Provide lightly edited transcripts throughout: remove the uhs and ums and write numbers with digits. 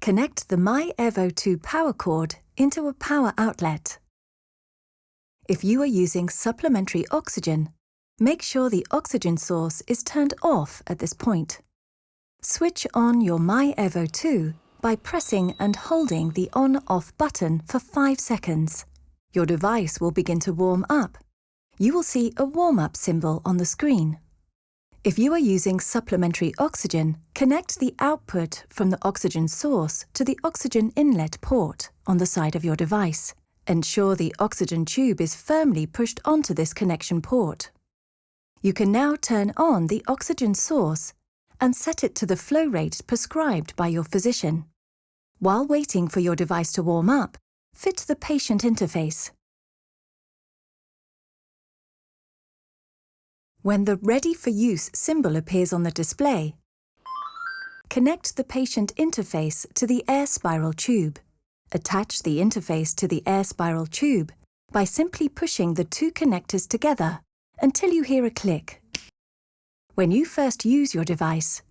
Connect the myAirvo 2 power cord into a power outlet. If you are using supplementary oxygen, make sure the oxygen source is turned off at this point. Switch on your myAirvo 2 by pressing and holding the on-off button for 5 seconds. Your device will begin to warm up. You will see a warm-up symbol on the screen. If you are using supplementary oxygen, connect the output from the oxygen source to the oxygen inlet port on the side of your device. Ensure the oxygen tube is firmly pushed onto this connection port. You can now turn on the oxygen source and set it to the flow rate prescribed by your physician. While waiting for your device to warm up, fit the patient interface. When the Ready for Use symbol appears on the display, connect the patient interface to the air spiral tube. Attach the interface to the air spiral tube by simply pushing the two connectors together until you hear a click. When you first use your device,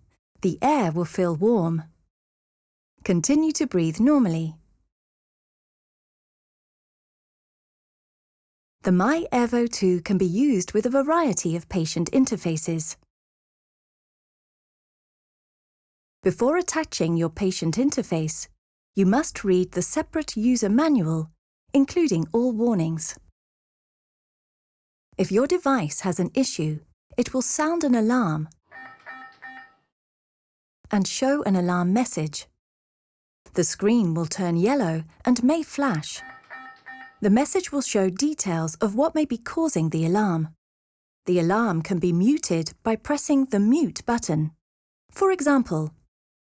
the air will feel warm. Continue to breathe normally. The myAirvo 2 can be used with a variety of patient interfaces. Before attaching your patient interface, you must read the separate user manual, including all warnings. If your device has an issue, it will sound an alarm and show an alarm message. The screen will turn yellow and may flash. The message will show details of what may be causing the alarm. The alarm can be muted by pressing the mute button. For example,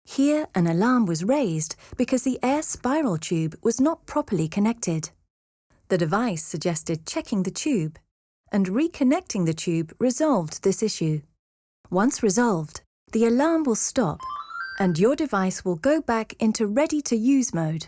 here an alarm was raised because the air spiral tube was not properly connected. The device suggested checking the tube, and reconnecting the tube resolved this issue. Once resolved, the alarm will stop, and your device will go back into ready-to-use mode.